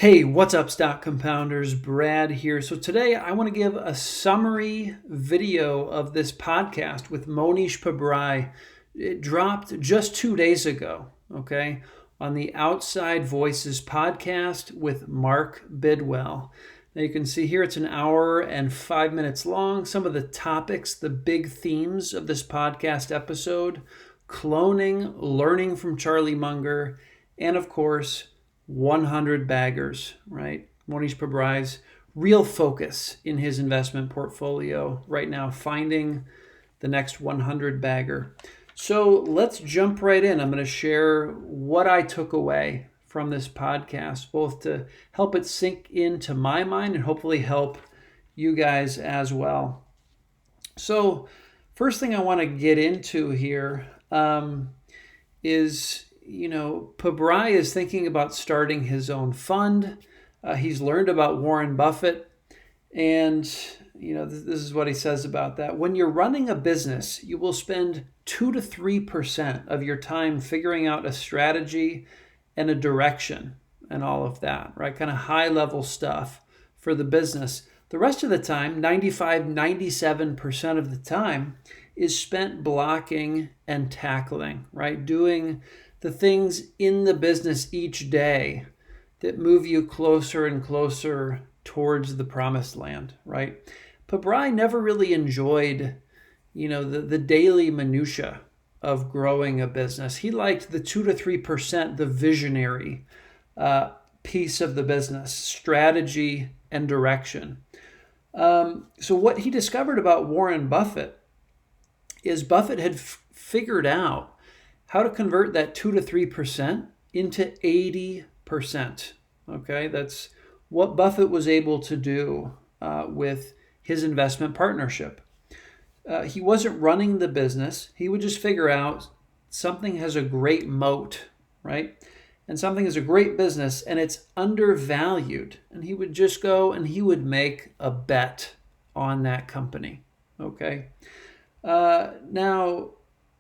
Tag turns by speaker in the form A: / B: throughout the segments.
A: Hey, what's up, stock compounders? Brad here. So today I want to give a summary video of this podcast with Mohnish Pabrai. It dropped just 2 days ago, okay, on the Outside Voices podcast with Mark Bidwell. Now you can see here it's an hour and 5 minutes long. Some of the topics, the big themes of this podcast episode: cloning, learning from Charlie Munger, and of course, 100 baggers, right? Mohnish Pabrai's real focus in his investment portfolio right now, finding the next 100 bagger. So let's jump right in. I'm going to share what I took away from this podcast, both to help it sink into my mind and hopefully help you guys as well. So first thing I want to get into here is Pabrai is thinking about starting his own fund. He's learned about Warren Buffett. And, this is what he says about that. When you're running a business, you will spend 2 to 3% of your time figuring out a strategy and a direction and all of that, right? Kind of high level stuff for the business. The rest of the time, 95, 97% of the time, is spent blocking and tackling, right? Doing the things in the business each day that move you closer and closer towards the promised land, right? Pabrai never really enjoyed, the daily minutia of growing a business. He liked the 2 to 3%, the visionary piece of the business, strategy and direction. So what he discovered about Warren Buffett is Buffett had figured out how to convert that 2 to 3% into 80%. Okay, that's what Buffett was able to do with his investment partnership. He wasn't running the business. He would just figure out something has a great moat, right? And something is a great business and it's undervalued. And he would just go and he would make a bet on that company. Okay. Now,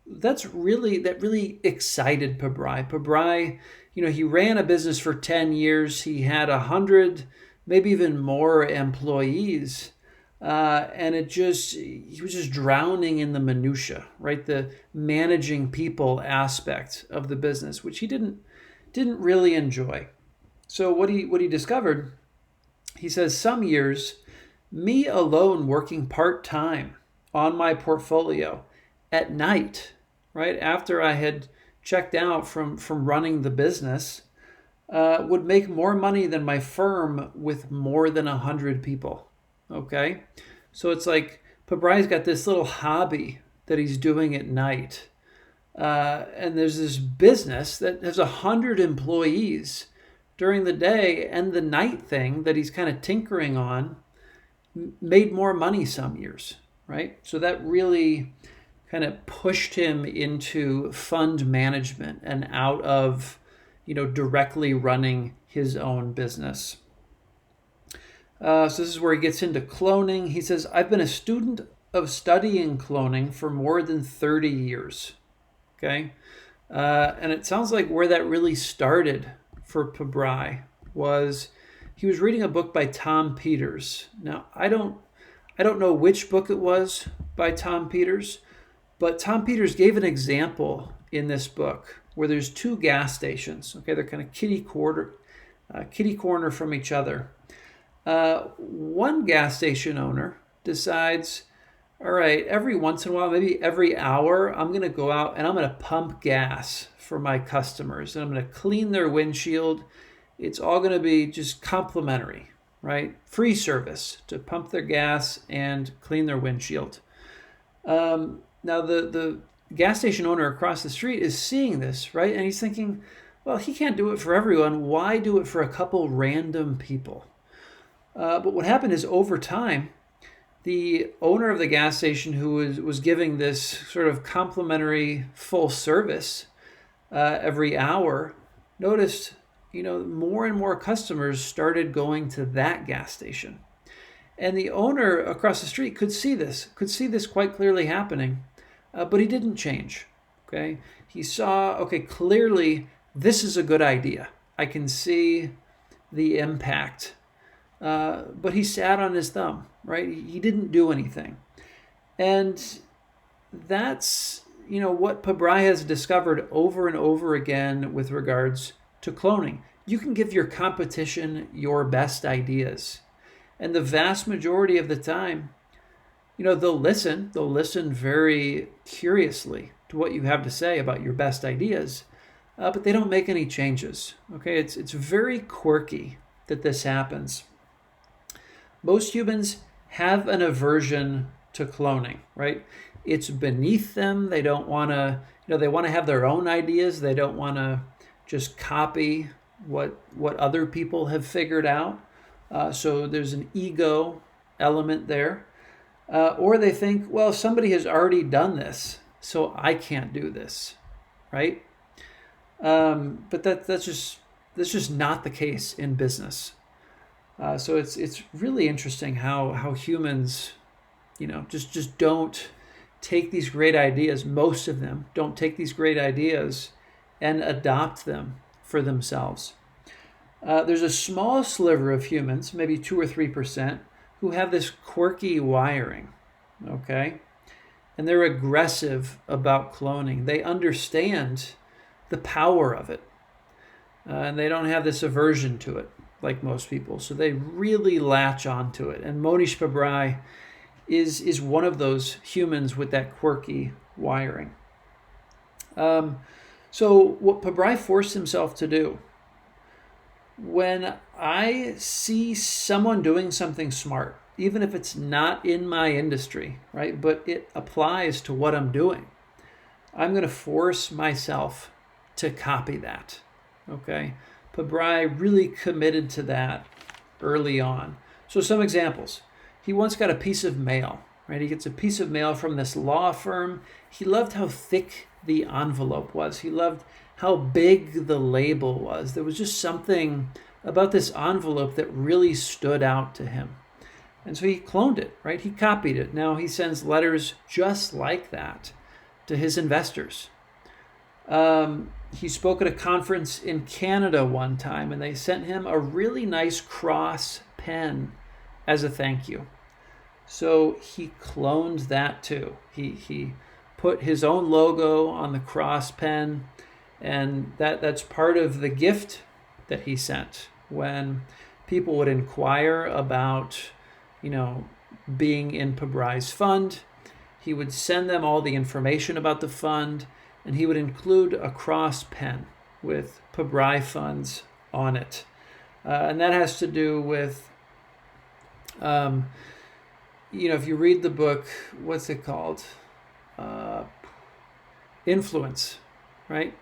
A: that really excited Pabrai. Pabrai, he ran a business for 10 years. He had 100, maybe even more employees. And he was just drowning in the minutia, right? The managing people aspect of the business, which he didn't really enjoy. So what he discovered, he says, some years, me alone working part-time on my portfolio at night, right after I had checked out from running the business, would make more money than my firm with more than 100 people. Okay, so it's like Pabrai's got this little hobby that he's doing at night, and there's this business that has 100 employees during the day, and the night thing that he's kind of tinkering on made more money some years, right? So that really kind of pushed him into fund management and out of, directly running his own business. So this is where he gets into cloning. He says, I've been a student of studying cloning for more than 30 years. Okay. And it sounds like where that really started for Pabrai was he was reading a book by Tom Peters. Now, I don't know which book it was by Tom Peters, but Tom Peters gave an example in this book where there's two gas stations. Okay, they're kind of kitty corner from each other. One gas station owner decides, all right, every once in a while, maybe every hour, I'm going to go out and I'm going to pump gas for my customers, and I'm going to clean their windshield. It's all going to be just complimentary, right? Free service to pump their gas and clean their windshield. Now, the gas station owner across the street is seeing this, right? And he's thinking, well, he can't do it for everyone. Why do it for a couple random people? But what happened is over time, the owner of the gas station who was giving this sort of complimentary full service every hour noticed, more and more customers started going to that gas station. And the owner across the street could see this quite clearly happening. But he didn't change, okay? He saw, okay, clearly this is a good idea. I can see the impact. But he sat on his thumb, right? He didn't do anything. And that's, what Pabrai has discovered over and over again with regards to cloning. You can give your competition your best ideas. And the vast majority of the time, they'll listen very curiously to what you have to say about your best ideas, but they don't make any changes. Okay, it's very quirky that this happens. Most humans have an aversion to cloning, right? It's beneath them. They don't want to, they want to have their own ideas. They don't want to just copy what other people have figured out. So there's an ego element there. Or they think, well, somebody has already done this, so I can't do this, right? But that's just not the case in business. So it's really interesting how humans, just don't take these great ideas. Most of them don't take these great ideas and adopt them for themselves. There's a small sliver of humans, maybe 2 or 3%, who have this quirky wiring, okay? And they're aggressive about cloning. They understand the power of it. And they don't have this aversion to it like most people. So they really latch onto it. And Mohnish Pabrai is one of those humans with that quirky wiring. So what Pabrai forced himself to do, when I see someone doing something smart, even if it's not in my industry, right, but it applies to what I'm doing, I'm going to force myself to copy that, okay? Pabrai really committed to that early on. So some examples. He once got a piece of mail, right? He gets a piece of mail from this law firm. He loved how thick the envelope was. He loved how big the label was. There was just something about this envelope that really stood out to him. And so he cloned it, right? He copied it. Now he sends letters just like that to his investors. He spoke at a conference in Canada one time, and they sent him a really nice cross pen as a thank you. So he cloned that too. He put his own logo on the cross pen, and that's part of the gift that he sent when people would inquire about, being in Pabrai's fund. He would send them all the information about the fund, and he would include a cross pen with Pabrai funds on it. And that has to do with, if you read the book, what's it called? Influence, right?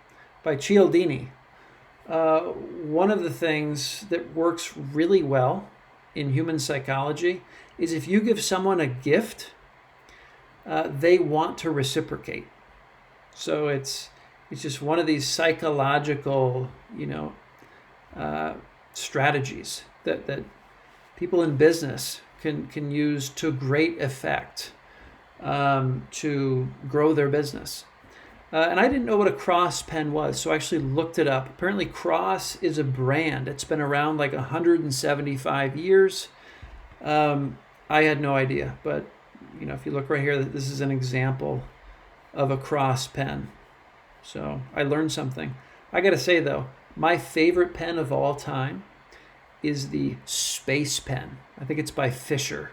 A: By Cialdini. One of the things that works really well in human psychology is if you give someone a gift, they want to reciprocate. So it's just one of these psychological, strategies that people in business can use to great effect to grow their business. And I didn't know what a cross pen was, so I actually looked it up. Apparently Cross is a brand. It's been around like 175 years. I had no idea, but if you look right here, this is an example of a cross pen. So I learned something. I got to say though, my favorite pen of all time is the Space Pen. I think it's by Fisher.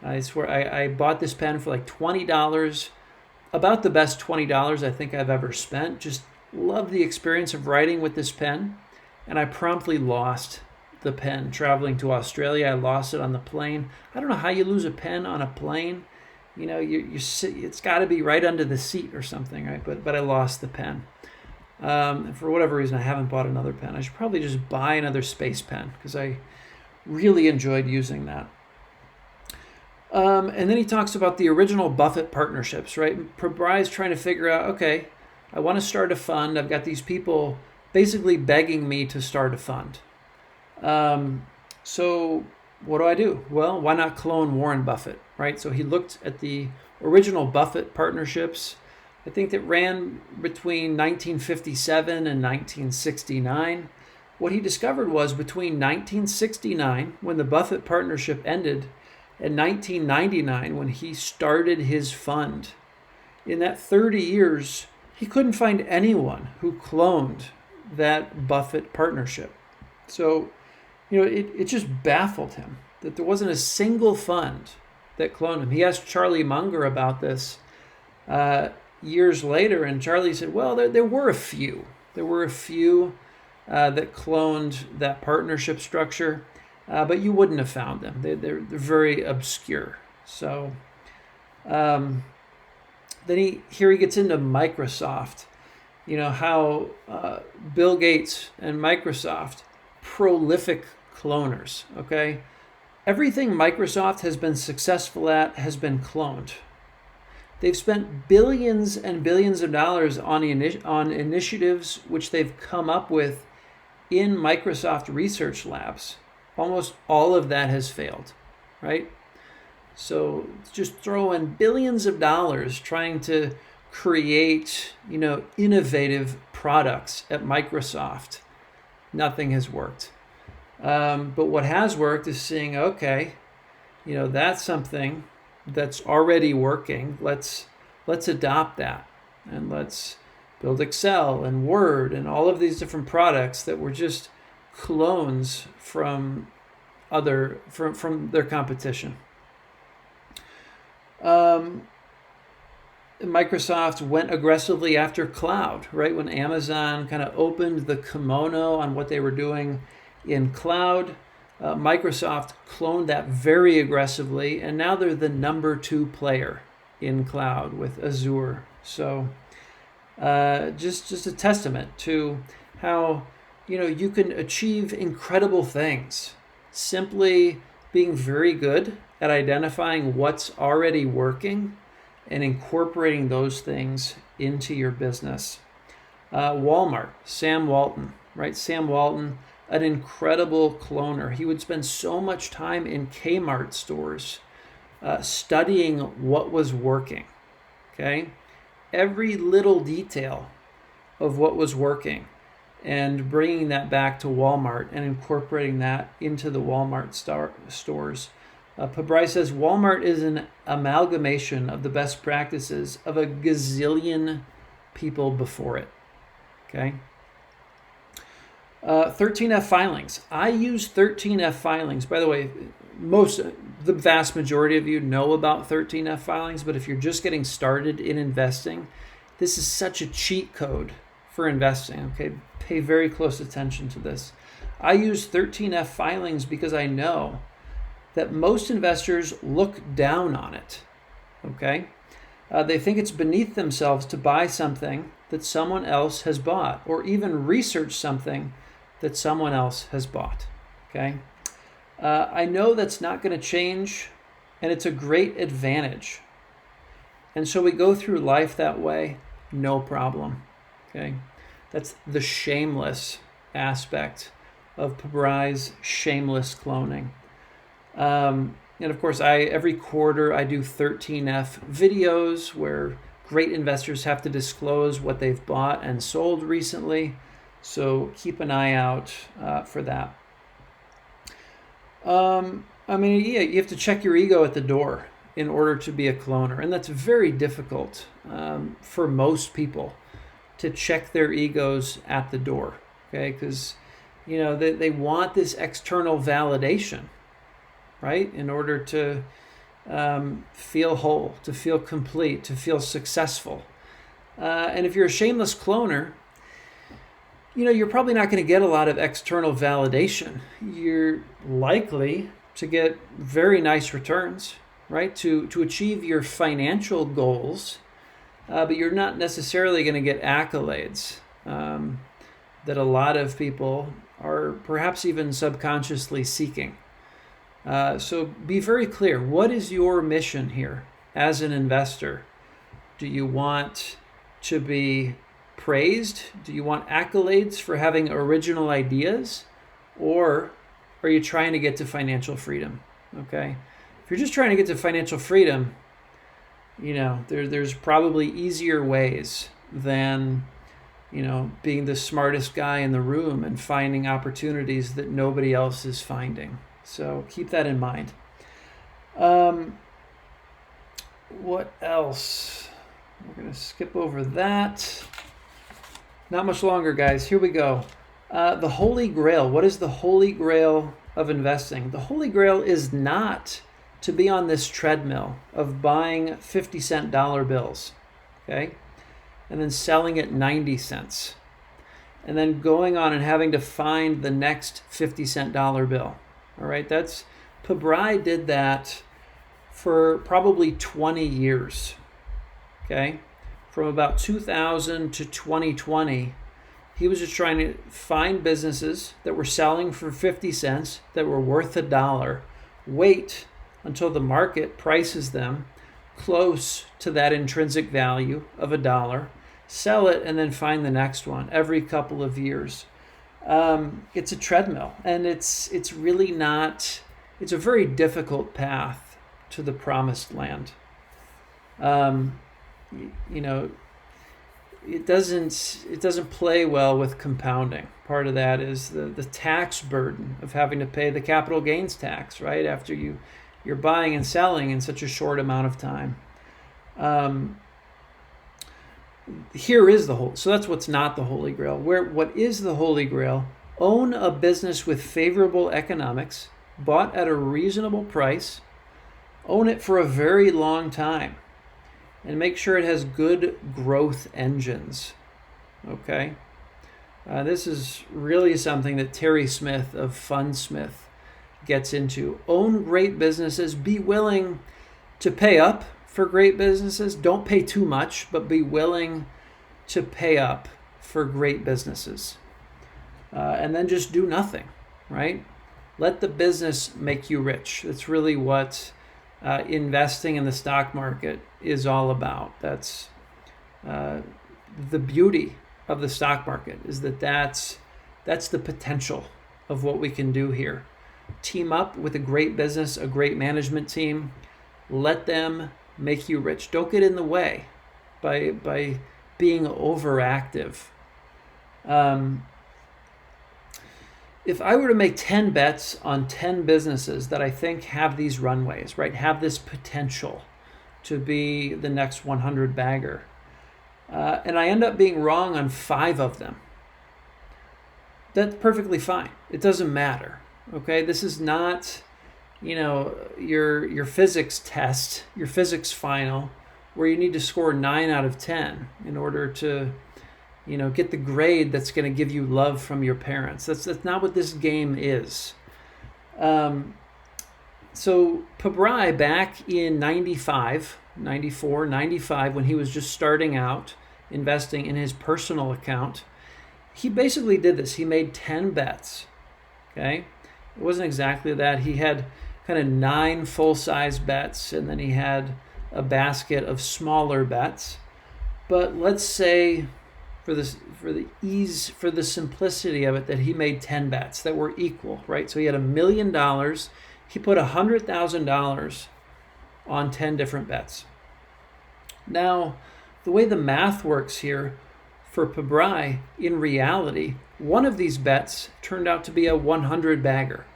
A: I swear I bought this pen for like $20. About the best $20 I think I've ever spent. Just love the experience of writing with this pen. And I promptly lost the pen traveling to Australia. I lost it on the plane. I don't know how you lose a pen on a plane. It's got to be right under the seat or something, right? But I lost the pen. For whatever reason, I haven't bought another pen. I should probably just buy another Space Pen because I really enjoyed using that. And then he talks about the original Buffett partnerships, right? Pabrai is trying to figure out, okay, I want to start a fund. I've got these people basically begging me to start a fund. So what do? Well, why not clone Warren Buffett, right? So he looked at the original Buffett partnerships, I think that ran between 1957 and 1969. what he discovered was between 1969, when the Buffett partnership ended, and 1999, when he started his fund, in that 30 years, he couldn't find anyone who cloned that Buffett partnership. So, it just baffled him that there wasn't a single fund that cloned him. He asked Charlie Munger about this years later, and Charlie said, well, there were a few. There were a few that cloned that partnership structure, but you wouldn't have found them. They're very obscure. So then he gets into Microsoft. How Bill Gates and Microsoft, prolific cloners, okay? Everything Microsoft has been successful at has been cloned. They've spent billions and billions of dollars on initiatives which they've come up with in Microsoft research labs. Almost all of that has failed, right? So just throw in billions of dollars trying to create, innovative products at Microsoft. Nothing has worked. But what has worked is seeing, okay, that's something that's already working. Let's adopt that, and let's build Excel and Word and all of these different products that were just clones from their competition. Microsoft went aggressively after cloud, right? When Amazon kind of opened the kimono on what they were doing in cloud, Microsoft cloned that very aggressively, and now they're the number 2 player in cloud with Azure. So just a testament to how you can achieve incredible things simply being very good at identifying what's already working and incorporating those things into your business. Walmart, Sam Walton, right? Sam Walton, an incredible cloner. He would spend so much time in Kmart stores studying what was working, okay? Every little detail of what was working, and bringing that back to Walmart and incorporating that into the Walmart stores. Pabrai says Walmart is an amalgamation of the best practices of a gazillion people before it. Okay. 13F filings. I use 13F filings. By the way, the vast majority of you know about 13F filings, but if you're just getting started in investing, this is such a cheat code for investing. Okay, pay very close attention to this. I use 13F filings because I know that most investors look down on it. Okay, they think it's beneath themselves to buy something that someone else has bought, or even research something that someone else has bought. Okay, I know that's not going to change, and it's a great advantage. And so we go through life that way, no problem. Okay, that's the shameless aspect of Pabrai's shameless cloning. And of course, every quarter I do 13F videos where great investors have to disclose what they've bought and sold recently. So keep an eye out for that. You have to check your ego at the door in order to be a cloner. And that's very difficult for most people to check their egos at the door. Okay, because they want this external validation, right? In order to feel whole, to feel complete, to feel successful. And if you're a shameless cloner, you're probably not going to get a lot of external validation. You're likely to get very nice returns, right? To achieve your financial goals, but you're not necessarily going to get accolades that a lot of people are perhaps even subconsciously seeking. So be very clear. What is your mission here as an investor? Do you want to be praised? Do you want accolades for having original ideas? Or are you trying to get to financial freedom? Okay. If you're just trying to get to financial freedom, there's probably easier ways than, being the smartest guy in the room and finding opportunities that nobody else is finding. So keep that in mind. What else? We're going to skip over that. Not much longer, guys. Here we go. The Holy Grail. What is the Holy Grail of investing? The Holy Grail is not to be on this treadmill of buying 50-cent dollar bills, okay, and then selling at 90 cents, and then going on and having to find the next 50-cent dollar bill. All right, Pabrai did that for probably 20 years, okay? From about 2000 to 2020, he was just trying to find businesses that were selling for 50 cents, that were worth $1, wait until the market prices them close to that intrinsic value of $1, sell it, and then find the next one every couple of years. It's a treadmill, and it's really not. It's a very difficult path to the promised land. It doesn't play well with compounding. Part of that is the tax burden of having to pay the capital gains tax, right, after you're buying and selling in such a short amount of time. Here is so that's what's not the Holy Grail. What is the Holy Grail? Own a business with favorable economics, bought at a reasonable price, own it for a very long time, and make sure it has good growth engines, okay? This is really something that Terry Smith of Fundsmith gets into. Own great businesses. Be willing to pay up for great businesses. Don't pay too much, but be willing to pay up for great businesses. And then just do nothing, right? Let the business make you rich. That's really what investing in the stock market is all about. That's the beauty of the stock market, is that's the potential of what we can do here. Team up with a great business, a great management team. Let them make you rich. Don't get in the way by being overactive. If I were to make 10 bets on 10 businesses that I think have these runways, right, have this potential to be the next 100 bagger, and I end up being wrong on 5 of them, that's perfectly fine. It doesn't matter, okay? This is not, your physics test, your physics final, where you need to score 9 out of 10 in order to get the grade that's going to give you love from your parents. That's not what this game is. So Pabrai, back in 95, 94, 95, when he was just starting out investing in his personal account, he basically did this. He made 10 bets, okay? It wasn't exactly that. He had kind of 9 full-size bets, and then he had a basket of smaller bets. But let's say, for the simplicity of it, that he made 10 bets that were equal, right? So he had $1 million. He put $100,000 on 10 different bets. Now, the way the math works here for Pabrai, in reality, one of these bets turned out to be a 100 bagger,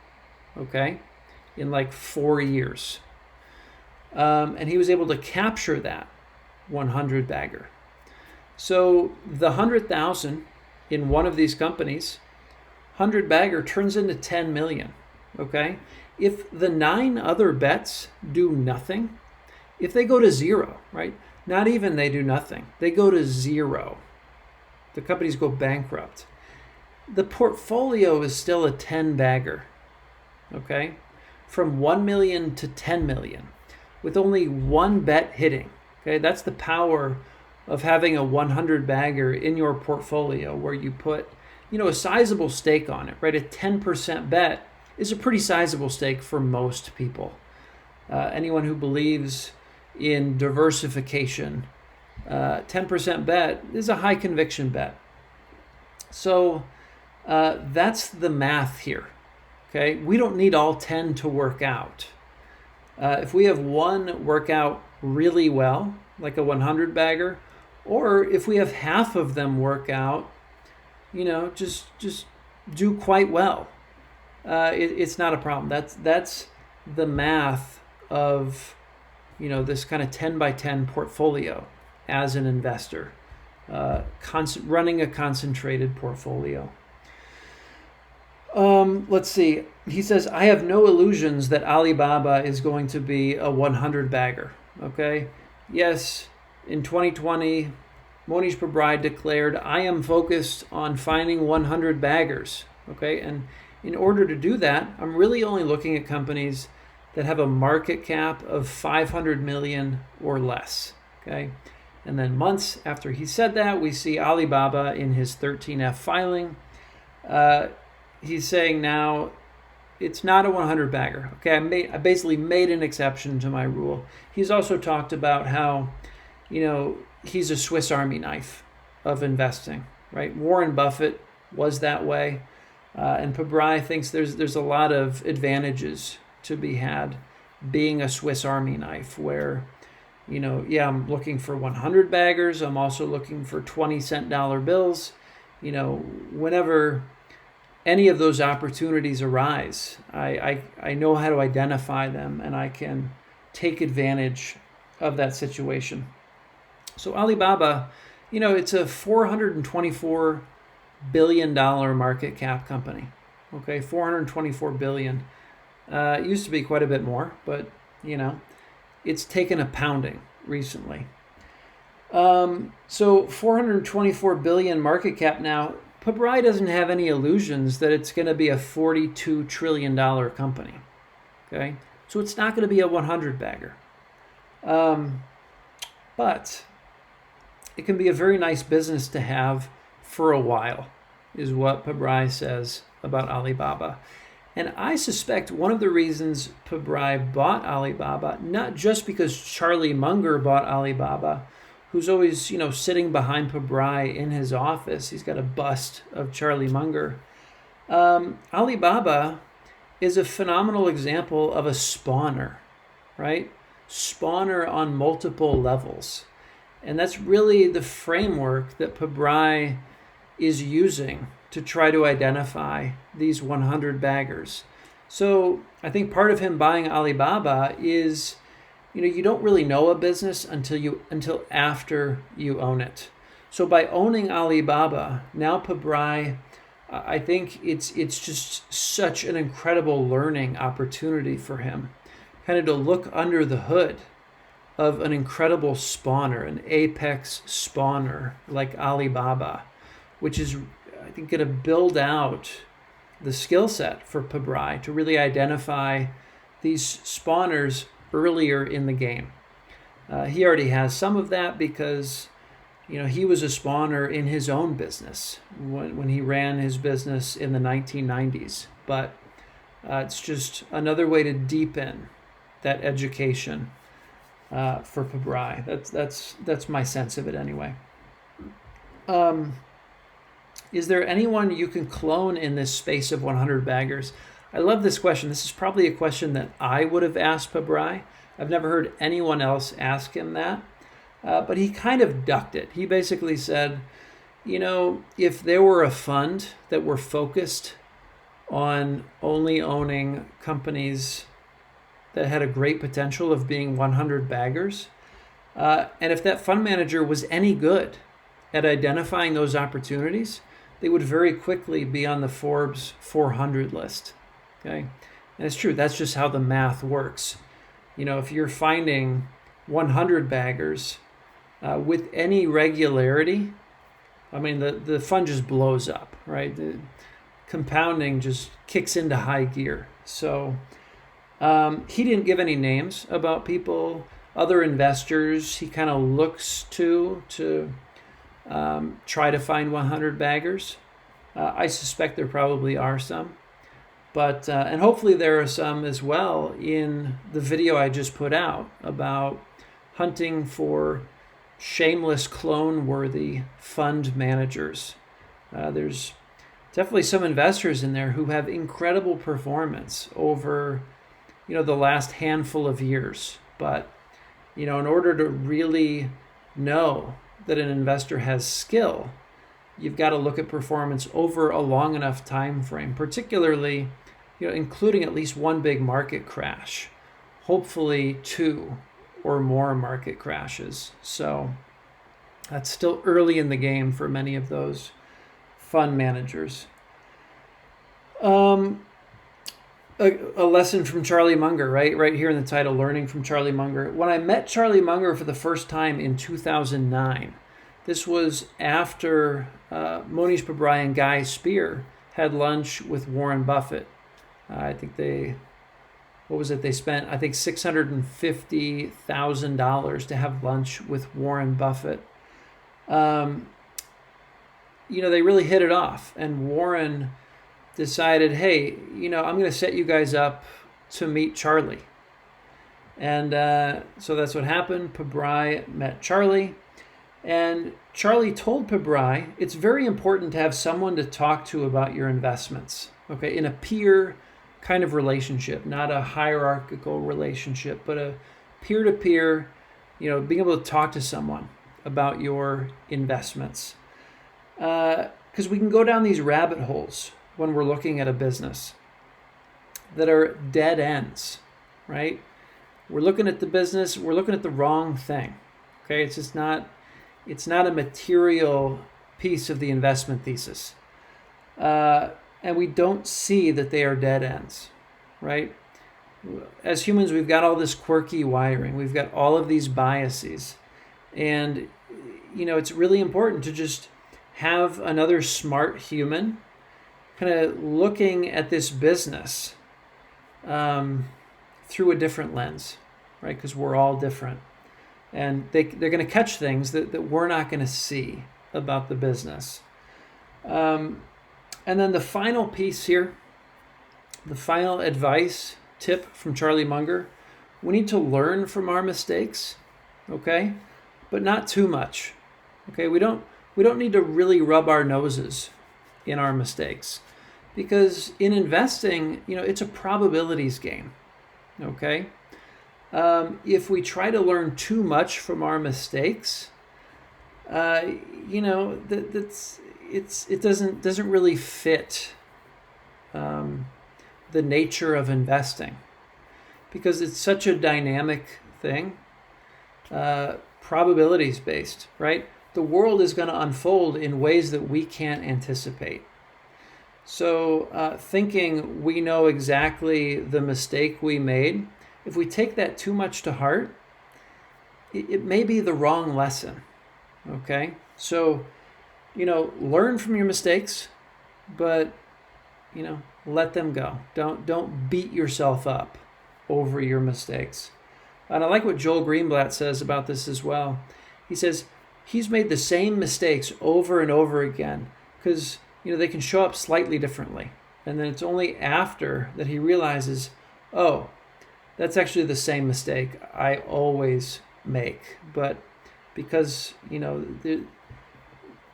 A: okay, in like 4 years. And he was able to capture that 100 bagger. So the 100,000 in one of these companies, 100 bagger turns into 10 million, okay? If the 9 other bets do nothing, if they go to zero, right? Not even they do nothing, they go to zero. The companies go bankrupt. The portfolio is still a 10 bagger, okay? From 1 million to 10 million, with only one bet hitting, okay? That's the power of having a 100 bagger in your portfolio, where you put, a sizable stake on it, right? A 10% bet is a pretty sizable stake for most people. Anyone who believes in diversification, 10% bet is a high conviction bet. So that's the math here, okay? We don't need all 10 to work out. If we have one work out really well, like a 100 bagger, Or if we have half of them work out, just do quite well. It's not a problem. That's the math of this kind of 10 by 10 portfolio as an investor, running a concentrated portfolio. Let's see. He says, I have no illusions that Alibaba is going to be a 100 bagger. Okay. Yes, in 2020, Mohnish Pabrai declared, I am focused on finding 100 baggers. Okay. And in order to do that, I'm really only looking at companies that have a market cap of 500 million or less. Okay. And then months after he said that, we see Alibaba in his 13F filing. He's saying now it's not a 100 bagger. Okay, I basically made an exception to my rule. He's also talked about how, he's a Swiss Army knife of investing, right? Warren Buffett was that way, and Pabrai thinks there's a lot of advantages to be had being a Swiss Army knife, where, I'm looking for 100 baggers. I'm also looking for 20-cent dollar bills. Whenever any of those opportunities arise, I know how to identify them, and I can take advantage of that situation. So Alibaba, it's a $424 billion market cap company. Okay, $424 billion. It used to be quite a bit more, but it's taken a pounding recently. So 424 billion market cap now. Pabrai doesn't have any illusions that it's going to be a $42 trillion company. Okay, so it's not going to be a 100 bagger. But it can be a very nice business to have for a while, is what Pabrai says about Alibaba. And I suspect one of the reasons Pabrai bought Alibaba, not just because Charlie Munger bought Alibaba, who's always, sitting behind Pabrai in his office. He's got a bust of Charlie Munger. Alibaba is a phenomenal example of a spawner, right? Spawner on multiple levels. And that's really the framework that Pabrai is using to try to identify these 100 baggers. So I think part of him buying Alibaba is, you don't really know a business until after you own it. So by owning Alibaba, now Pabrai, I think it's just such an incredible learning opportunity for him, kind of to look under the hood of an incredible spawner, an apex spawner like Alibaba, which is, I think, going to build out the skill set for Pabrai to really identify these spawners earlier in the game. He already has some of that because, he was a spawner in his own business when he ran his business in the 1990s. But it's just another way to deepen that education for Pabrai. That's my sense of it anyway. Is there anyone you can clone in this space of 100 baggers? I love this question. This is probably a question that I would have asked Pabrai. I've never heard anyone else ask him that. But he kind of ducked it. He basically said, if there were a fund that were focused on only owning companies that had a great potential of being 100 baggers, and if that fund manager was any good at identifying those opportunities, they would very quickly be on the Forbes 400 list. Okay, and it's true. That's just how the math works. If you're finding 100 baggers with any regularity, I mean, the fund just blows up, right? The compounding just kicks into high gear. So he didn't give any names about people, other investors he kind of looks to try to find 100 baggers. I suspect there probably are some. But and hopefully there are some as well in the video I just put out about hunting for shameless clone-worthy fund managers. There's definitely some investors in there who have incredible performance over, the last handful of years. But, in order to really know that an investor has skill, you've got to look at performance over a long enough time frame, particularly, including at least one big market crash, hopefully two or more market crashes. So that's still early in the game for many of those fund managers. A lesson from Charlie Munger, right here in the title, Learning from Charlie Munger. When I met Charlie Munger for the first time in 2009, this was after Mohnish Pabrai and Guy Spear had lunch with Warren Buffett. I think they spent, I think, $650,000 to have lunch with Warren Buffett. They really hit it off, and Warren decided, hey, I'm going to set you guys up to meet Charlie. And so that's what happened. Pabrai met Charlie, and Charlie told Pabrai, it's very important to have someone to talk to about your investments, okay, in a peer kind of relationship, not a hierarchical relationship, but a peer-to-peer, being able to talk to someone about your investments. Because we can go down these rabbit holes when we're looking at a business that are dead ends, right? We're looking at the business, we're looking at the wrong thing, okay? It's not a material piece of the investment thesis. And we don't see that they are dead ends, right? As humans, we've got all this quirky wiring. We've got all of these biases. And, it's really important to just have another smart human kind of looking at this business through a different lens, right? Because we're all different. And they're going to catch things that we're not going to see about the business. And then the final piece here, the final advice, tip from Charlie Munger, we need to learn from our mistakes, okay? But not too much, okay? We don't need to really rub our noses in our mistakes, because in investing, it's a probabilities game, okay? If we try to learn too much from our mistakes, it doesn't really fit the nature of investing, because it's such a dynamic thing, probabilities based, right? The world is going to unfold in ways that we can't anticipate. So thinking we know exactly the mistake we made, if we take that too much to heart, it may be the wrong lesson, okay? So, learn from your mistakes, but, let them go. Don't beat yourself up over your mistakes. And I like what Joel Greenblatt says about this as well. He says he's made the same mistakes over and over again because, they can show up slightly differently. And then it's only after that he realizes, oh, that's actually the same mistake I always make. But because,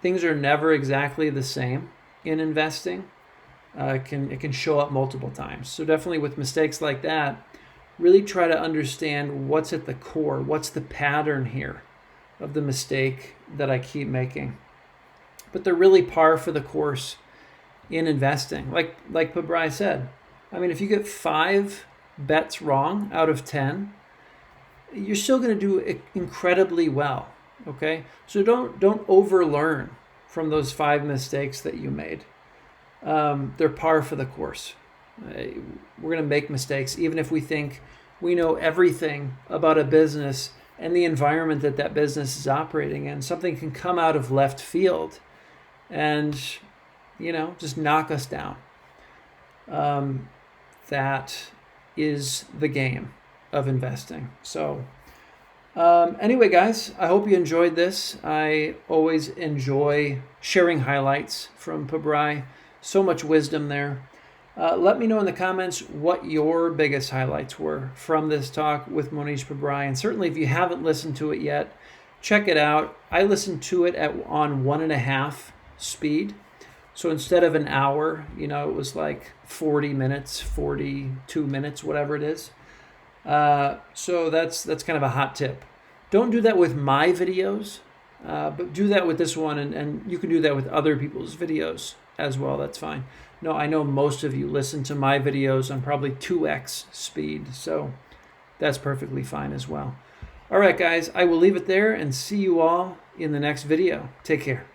A: things are never exactly the same in investing, it can show up multiple times. So definitely with mistakes like that, really try to understand what's at the core, what's the pattern here of the mistake that I keep making. But they're really par for the course in investing. Like Pabrai said, if you get 5 bets wrong out of 10, you're still going to do incredibly well, okay? So don't overlearn from those 5 mistakes that you made. They're par for the course. We're going to make mistakes, even if we think we know everything about a business and the environment that business is operating in. Something can come out of left field and, just knock us down. That is the game of investing. So anyway, guys, I hope you enjoyed this. I always enjoy sharing highlights from Pabrai. So much wisdom there. Let me know in the comments what your biggest highlights were from this talk with Mohnish Pabrai. And certainly if you haven't listened to it yet, check it out. I listened to it on 1.5 speed. So instead of an hour, it was like 40 minutes, 42 minutes, whatever it is. So that's kind of a hot tip. Don't do that with my videos. But do that with this one, and you can do that with other people's videos as well. That's fine. No, I know most of you listen to my videos on probably 2x speed, so that's perfectly fine as well. All right, guys, I will leave it there and see you all in the next video. Take care.